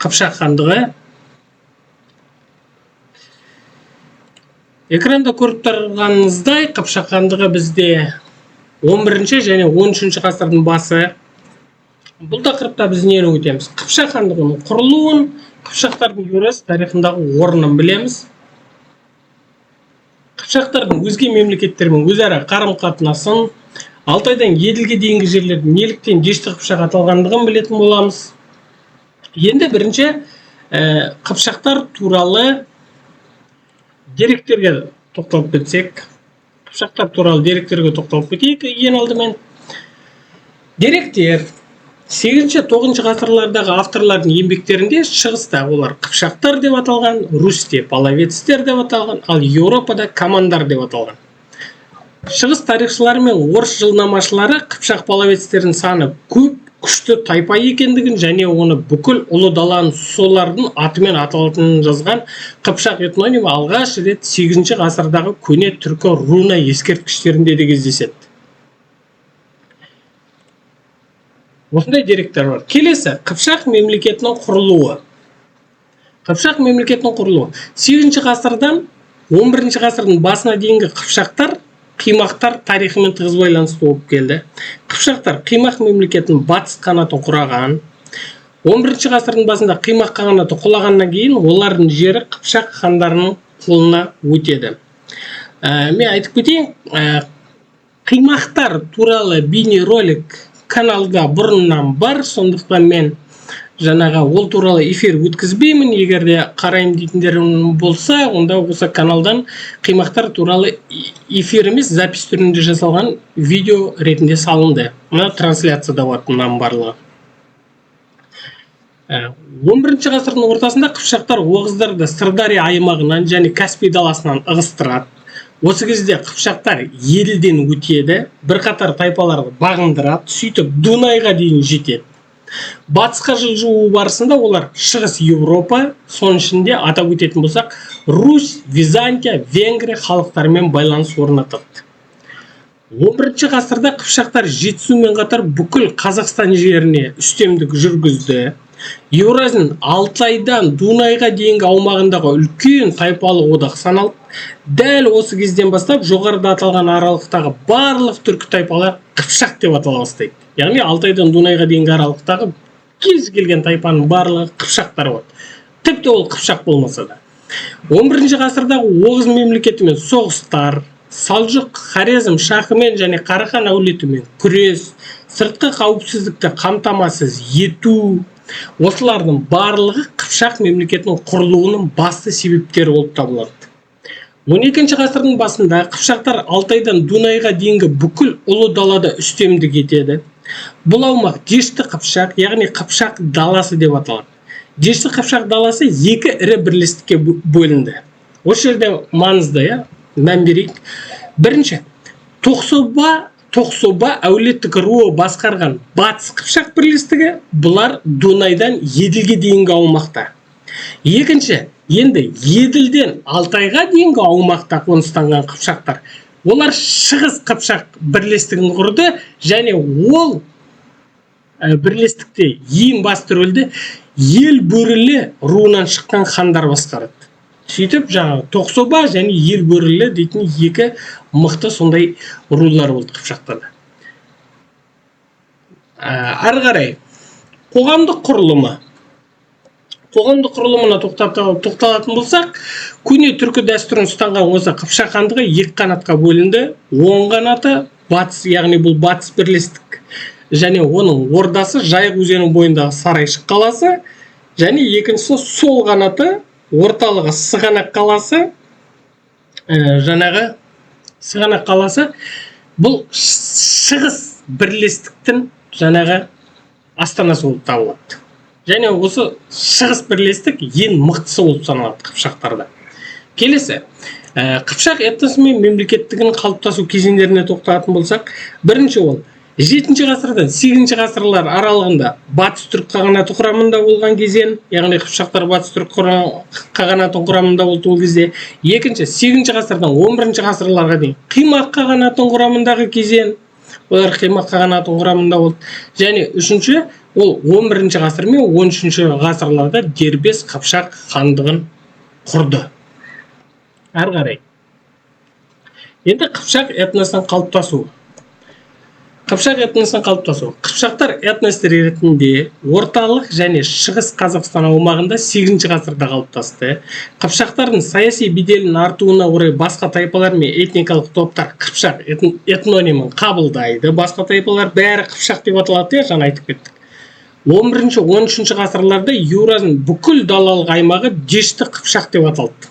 Қыпшақ хандығы. Экранда көріп тұрғаныңыздай, Қыпшақ хандығы бізде 11 және 13 ғасырдың басы. Бұл тақырыпта біз нені өтеміз? Қыпшақ хандығының құрылуын, қыпшақтардың Еуразия тарихындағы орнын білеміз. Қыпшақтардың өзге мемлекеттермен өзара қарым-қатынасын, Алтайдан Еділге дейінгі жерлердің неліктен Дешті Қыпшақ аталғандығын білетін боламыз. Енді бірінші қыпшақтар туралы деректерге тоқталып кетсек, қыпшақтар туралы деректерге тоқталып кетейік. Ең алдымен деректер 8-9 ғасырлардағы авторлардың еңбектерінде шығыста олар қыпшақтар деп аталған, Русьте половецтер деп аталған, ал Еуропада командар деп аталған. Шығыс тарихшылары мен орыс жылнамашылары қыпшақ половецтердің саны көп, күшті тайпа екендігін және оны бүкіл ұлы даланың солардың атымен аталатынын жазған. Қыпшақ этнонимі алғаш рет 8 ғасырдағы көне түркі руна ескерткіштерінде де кездеседі. Осындай деректер бар. Келесі, Қыпшақ мемлекетінің құрылуы. Қыпшақ мемлекетінің құрылуы 8 ғасырдан 11 ғасырдың басына дейінгі қыпшақтар қимақтар тарихымен тығыз байланысты болып келді. Қыпшақтар қимақ мемлекетінің батыс қанатын құраған. 11 ғасырдың басында қимақ қағанаты құлағаннан кейін олардың жері Қыпшақ хандарының қолына өтеді. Мен айтып кетейін, қимақтар туралы бейнеролик каналда бұрыннан бар, сондықтан мен ол туралы эфир өткізбеймін. Егер де қарайым дейтіндерім болса, онда осы каналдан қимақтар туралы эфир емес, запись түрінде жасалған видео ретінде салынды. Мына трансляцияда болатыннан барлығы. 11 ғасырдың ортасында қыпшақтар оғыздарды Сырдария аймағынан және Каспий даласынан ығыстырады. Осы кезде қыпшақтар Еділден өтеді, бірқатар тайпаларды бағындырады, сөйтіп Дунайға дейін жетеді. Батысқа жылжуы барысында олар шығыс Еуропа, соның ішінде атап өтетін болсақ, Русь, Византия, Венгрия халықтарымен байланыс орнатады. 11 ғасырда қыпшақтар жетісумен қатар бүкіл Қазақстан жеріне үстемдік жүргізді. Еуразияның Алтайдан Дунайға дейінгі аумағындағы үлкен тайпалық одақ саналып, дәл осы кезден бастап жоғарыда аталған аралықтағы барлық түркі тайпалар Қыпшақ деп атала бастайды. Яғни Алтайдан Дунайға дейінгі аралықтағы кез келген тайпаның барлығы Қыпшақтар болады. Тіпті ол Қыпшақ болмаса да. 11 ғасырдағы Оғыз мемлекетімен соғыстар, Салжұқ, Хорезм шахымен және Қарахан әулетімен күрес, сыртқы қауіпсіздікті қамтамасыз ету, осылардың барлығы Қыпшақ мемлекетінің құрылуының басты себептері болып табылады. 12 ғасырдың басында қыпшақтар Алтайдан Дунайға дейінгі бүкіл ұлы далада үстемдік етеді. Бұл аумақ Дешті Қыпшақ, яғни Қыпшақ даласы деп аталады. Дешті Қыпшақ даласы екі ірі бірлестікке бөлінді. Осы жерде маңызды, мән берейік. Бірінші, Тоқсоба әулеттік руы басқарған Батыс Қыпшақ бірлестігі, бұлар Дунайдан Еділге дейінгі аумақта. Екінші, енді Еділден Алтайға дейінгі аумақта қоныстанған қыпшақтар, олар Шығыс Қыпшақ бірлестігін құрды және ол бірлестікте ең басты рөлді Ел бөрілі руынан шыққан хандар басқарады. Сөйтіп, Тоқсоба және Ел бөрілі дейтін екі мықты сондай рулар болды қыпшақтарда. Ары қарай, қоғамдық құрылымы. Қоғамдық құрылымына тоқталатын болсақ, көне түркі дәстүрін ұстанған осы Қыпшақ хандығы екі қанатқа бөлінді. Оң қанаты батыс, яғни бұл батыс бірлестік, және оның ордасы Жайық өзенінің бойындағы Сарайшық қаласы, және екіншісі сол қанаты орталығы Сығанақ қаласы, Сығанақ қаласы, бұл шығыс бірлестіктің астанасы болып табылады. Және осы шығыс бірлестік ең мықтысы болып саналады қыпшақтарда. Келесі, Қыпшақ этносы мен мемлекеттігінің қалыптасу кезеңдеріне тоқталатын болсақ, бірінші ол 7 ғасырдан 8 ғасырлар аралығында Батыс түрік қағанаты құрамында болған кезең, яғни қыпшақтар Батыс түрік қағанаты құрамында болды ол кезде. Екінші, 8 ғасырдан 11 ғасырларға дейін Қимақ қағанатының құрамындағы кезең. Олар Қимақ қағанатының құрамында болды. Және үшінші, ол 11-ші ғасыр мен 13-ші ғасырларда дербес Қыпшақ хандығын құрды. Ары қарай. Енді Қыпшақ этносының қалыптасуы. Қыпшақтар этнос ретінде орталық және шығыс Қазақстан аумағында 8-ші ғасырда қалыптасты. Қыпшақтардың саяси беделінің артуына орай басқа тайпалар мен этникалық топтар Қыпшақ этнонимін қабылдайды. Басқа тайпалар бәрі Қыпшақ деп аталады, жаңа айтып кеттік. 11-13 ғасырларда Еуразияның бүкіл далалық аймағы Дешті Қыпшақ деп аталды.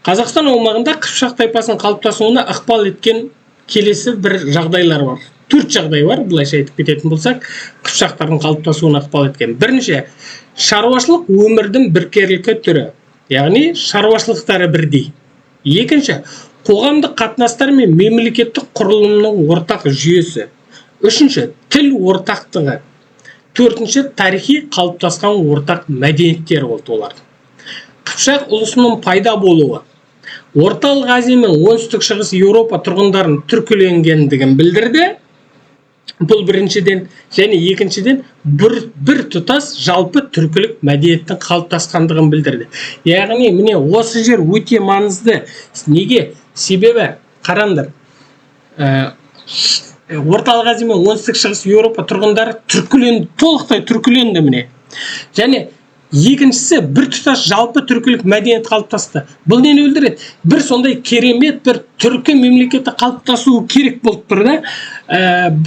Қазақстан аумағында Қыпшақ тайпасының қалыптасуына ықпал еткен келесі бір жағдайлар бар. 4 жағдай бар, былайша айтып кететін болсақ, Қыпшақтардың қалыптасуына ықпал еткен. Бірінші, шаруашылық өмірдің біркелкі түрі, яғни шаруашылықтары бірдей. Екінші, қоғамдық қатынастар мен мемлекеттік құрылымның ортақ жүйесі. Үшінші, тіл ортақтығы. Төртінші, тарихи қалыптасқан ортақ мәдениеттер болды олар. Қыпшақ ұлысының пайда болуы Орталық Азия мен оңтүстік шығыс Еуропа тұрғындарын түркіленгендігін білдірді. Бұл біріншіден, және екіншіден бір тұтас жалпы түркілік мәдениеттің қалыптасқандығын білдірді. Яғни, міне осы жер өте маңызды. Неге? Себебі, қараңдар, Орталық Азия мен оңтүстік шығыс Еуропа тұрғындары толықтай түркіленді міне. Және екіншісі, бір тұтас жалпы түркілік мәдениет қалыптасты. Бұл нені білдіреді? Бір сондай керемет бір түркі мемлекеті қалыптасуы керек болып тұр да.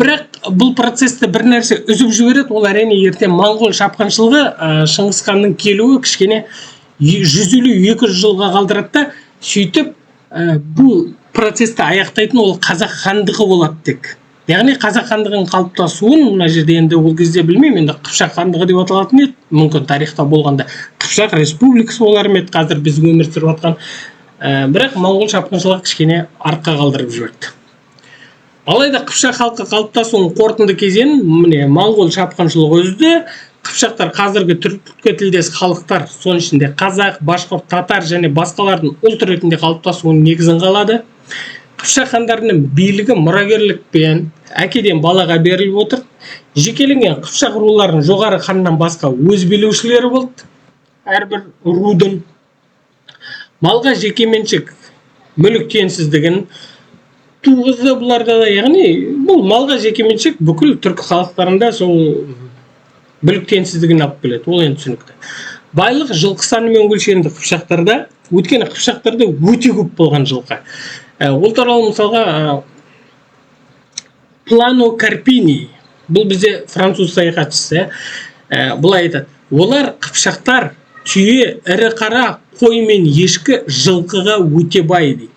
Бірақ бұл процесті бір нәрсе үзіп жібереді. Ол әрине ертең моңғол шапқыншылығы, Шыңғыс ханның келуі кішкене 150-200 жылға қалдырады да, сөйтіп бұл процесті аяқтайтын ол қазақ хандығы болады тек. Яғни қазақ хандығының қалыптасуын мына жерде енді ол кезде білмеймін, енді Қыпшақ хандығы деп аталатын еді, мүмкін тарихта болғанда Қыпшақ республикасы болар ма еді, қазір біз өмір сүріп жатқан. Бірақ моңғол шапқыншылығы кішкене артқа қалдырып жіберді. Алайда Қыпшақ халқы қалыптасуының қорытынды кезеңін міне моңғол шапқыншылығы үзді. Қыпшақтар қазіргі түркі тілдес халықтар, соның ішінде қазақ, башқұрт, татар және басқалардың ұлт ретінде қалыптасуының негізін қалады. Қыпшақ хандарының билігі мұрагерлікпен әкеден балаға беріліп отыр. Жекеленген Қыпшақ руларының жоғары ханнан басқа өз билеушілері болды. Әрбір рудың малға жекеменшік мүлік теңсіздігін туғызды бұларда да. Яғни бұл малға жекеменшік бүкіл түркі халықтарында сол мүлік теңсіздігін алып келеді. Ол енді түсінікті. Байлық жылқы саны мен өлшемді Қыпшақтарда, өйткені Қыпшақтарда өте көп болған жылқы. Ол туралы мысалға Плано Карпини, бұл бізде француз саяхатшысы, бұлай айтады. Олар Қыпшақтар түйе, ірі қара, қой мен ешкі жылқыға өте бай дейді.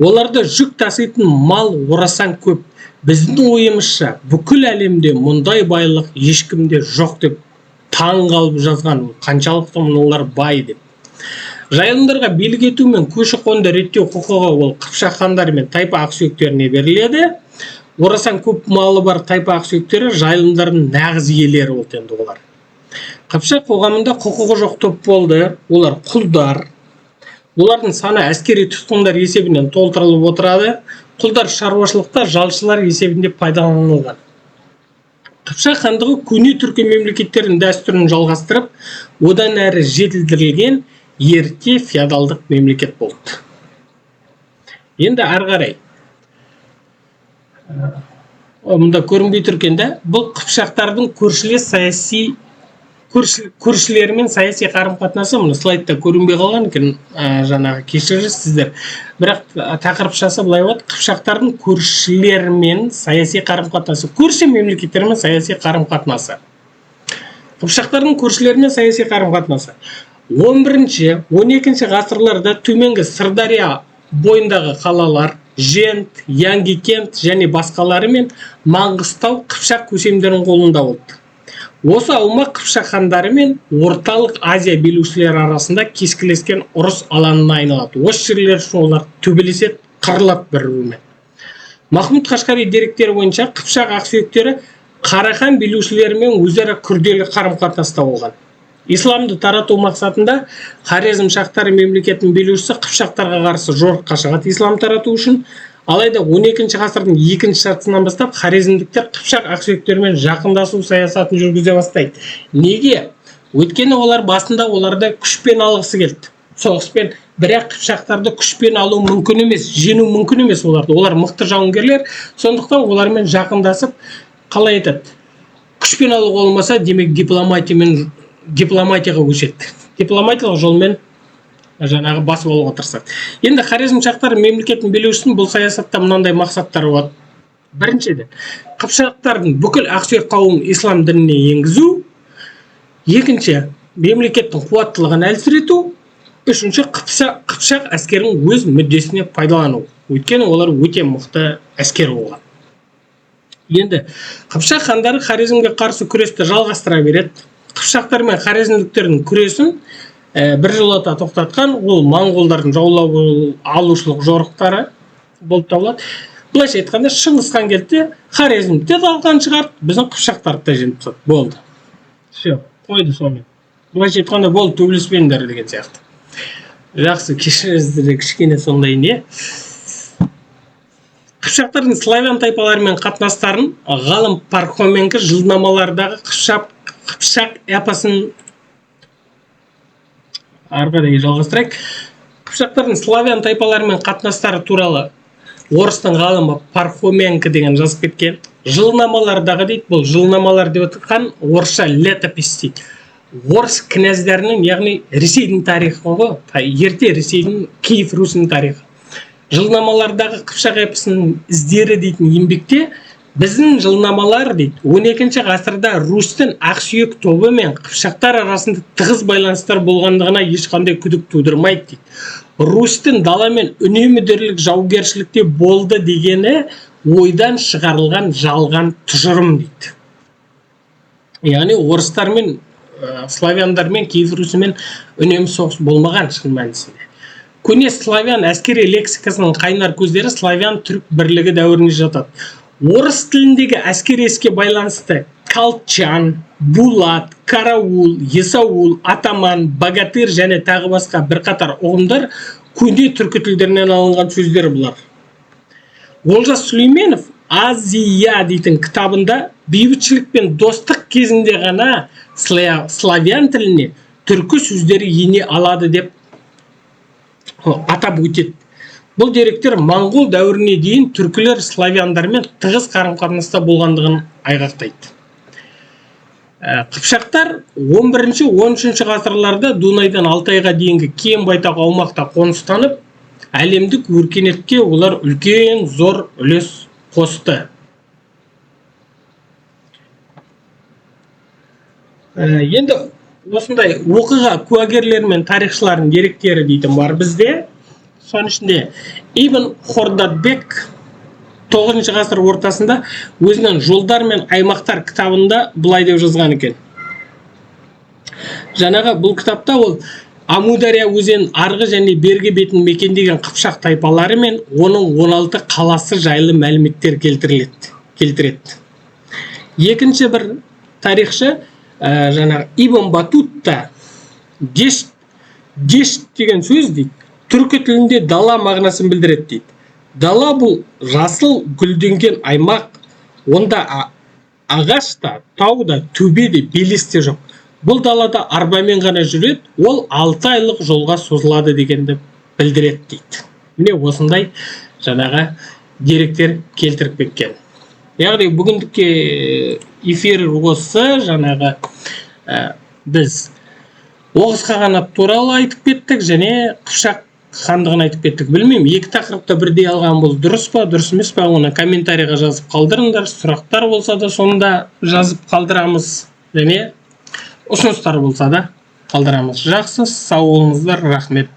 Оларда жүк таситын мал орасан көп. Біздің ойымызша бүкіл әлемде мұндай байлық ешкімде жоқ деп таң қалып жазған. Қаншалықты олар бай деп. Жайылымдарға билік ету мен көші-қонды реттеу құқығы ол Қыпшақ хандары мен тайпа ақсүйектеріне беріледі. Орасан көп малы бар тайпа ақсүйектері жайылымдардың нағыз иелері болды енді олар. Қыпшақ қоғамында құқығы жоқ топ болды. Олар құлдар. Олардың саны әскери тұтқындар есебінен толтырылып отырады. Құлдар шаруашылықта жалшылар есебінде пайдаланылған. Қыпшақ хандығы көне түркі мемлекеттерінің дәстүрін жалғастырып, одан әрі жетілдірілген ерте феодалдық мемлекет болды. Енді ары қарай. Мұнда көрінбей тұр екен де, бұл Қыпшақтардың көршілерімен саяси қарым-қатынасы, мұны слайдта көрінбей қалған екен, жаңағы кешірерсіздер. Бірақ тақырыпшасы былай болады, Қыпшақтардың көршілерімен саяси қарым-қатынасы, көрші мемлекеттермен саяси қарым-қатынасы. Қыпшақтардың көршілерімен саяси қарым-қатынасы. 11-12 ғасырларда төменгі Сырдария бойындағы қалалар, Жент, Яңгикент және басқалары мен Маңғыстау Қыпшақ көсемдерінің қолында болды. Осы аумақ Қыпшақ хандары мен Орталық Азия билеушілері арасында кескілескен ұрыс алаңына айналады. Осы жерлер үшін олар төбелеседі, қырылады бір-бірімен. Махмұд Қашқари деректері бойынша Қыпшақ ақсүйектері Қарахан билеушілерімен өзара күрделі қарым-қатынаста болған. Исламды тарату мақсатында Хорезм шахтары мемлекетінің билеушісі Қыпшақтарға қарсы жорыққа шығады ислам тарату үшін. Алайда 12 ғасырдың екінші жартысынан бастап хорезмдіктер Қыпшақ ақсүйектерімен жақындасу саясатын жүргізе бастайды. Неге? Өйткені олар басында оларды күшпен алғысы келді. Соғыспен, бірақ қыпшақтарды күшпен алу мүмкін емес, жеңу мүмкін емес оларды. Олар мықты жауынгерлер, сондықтан олармен жақындасып, қалай айтады? Күшпен алуға болмаса, демек дипломатияға көшеді. Дипломатиялық жолмен жаңағы басып алуға тырысады. Енді хорезмшақтар мемлекетін билеушісінің бұл саясатта мынандай мақсаттары болады. Біріншіден, қыпшақтардың бүкіл ақсүйек қауымын ислам дініне енгізу. Екінші, мемлекеттің қуаттылығын әлсірету. Үшінші, қыпшақ әскерінің өз мүддесіне пайдалану. Өйткені олар өте мықты әскер болған. Енді Қыпшақ хандары хорезмге қарсы күресті жалғастыра береді. Қыпшақтар мен хорезмдіктердің күресін біржолата тоқтатқан ол моңғолдардың жаулап алушылық жорықтары болып табылады. Былайша айтқанда Шыңғысхан келді, хорезмді де алған шығарды, біздің қыпшақтарды да жеңіп тастады. Болды. Все, қойды сонымен. Былайша айтқанда болды, төбелеспеңдер деген сияқты. Жақсы, кешіріңіздер, кішкене сондай не. Қыпшақтардың славян тайпаларымен қатынастарын ғалым Пархоменко жылнамалардағы Қыпшақ эпосын арқадай жалғастырайық. Қыпшақтардың славян тайпаларымен қатынастары туралы орыстың ғалымы Пархоменко деген жазып кеткен. Жылнамалардағы дейді, бұл жылнамалар деп отқан орысша летопись дейді. Орыс князьдерінің, яғни Ресейдің тарихы ғой, ерте Ресейдің Киев Русінің тарихы. Жылнамалардағы Қыпшақ эпосының іздері дейтін еңбекте біздің жылнамалар дейді 12 ғасырда Рустың ақсүйек тобы мен қыпшақтар арасында тығыз байланыстар болғандығына ешқандай күдік тудырмайды дейді. Рустың даламен үнемі дерлік жаугершілікте болды дегені ойдан шығарылған жалған тұжырым дейді. Яғни орыстармен, славяндармен, Киев Русымен үнемі соғыс болмаған шын мәнісінде. Көне славян әскери лексикасының қайнар көздері славян-түрік бірлігі дәуіріне жатады. Орыс тіліндегі әскери іске байланысты колчан, булат, караул, есаул, атаман, богатырь және тағы басқа бірқатар ұғымдар көне түркі тілдерінен алынған сөздер бұлар. Олжас Сүлейменов Азия дейтін кітабында бейбітшілік пен достық кезінде ғана славян тіліне түркі сөздері ене алады деп атап өтеді. Бұл деректер моңғол дәуіріне дейін түркілер славяндармен тығыз қарым-қатынаста болғандығын айғақтайды. Қыпшақтар 11-13 ғасырларда Дунайдан Алтайға дейінгі кең байтақ аумақта қоныстанып, әлемдік өркениетке олар үлкен зор үлес қосты. Енді осындай оқиға куәгерлер мен тарихшылардың деректері дейтін бар бізде. Соның ішінде Ибн Хордадбек 9 ғасыр ортасында өзінің жолдар мен аймақтар кітабында былай деп жазған екен. Жаңағы бұл кітапта ол Амудария өзен арғы және бергі бетін мекендеген қыпшақ тайпалары мен оның 16 қаласы жайлы мәліметтер келтіреді. Екінші бір тарихшы жаңағы Ибн Батутта дешт деген сөз дейді. Түркі тілінде дала мағынасын білдіреді дейді. Дала бұл жасыл гүлденген аймақ, онда ағаш та, тау да, төбе де, белес те жоқ. Бұл далада арбамен ғана жүреді, ол 6 айлық жолға созылады дегенді білдіреді дейді. Міне осындай жаңағы деректер келтіріп кеткен. Яғни бүгіндікке эфир осы жаңағы біз Оғыз қағанат туралы айтып кеттік және Қыпшақ хандығын айтып кеттік. Білмеймін, екі тақырыпта бірдей алған бұл дұрыс па, дұрыс емес па, оны комментарийға жазып қалдырыңдар. Сұрақтар болса да сонда жазып қалдырамыз және ұсыныстар болса да қалдырамыз. Жақсы, сау болыңыздар, рахмет.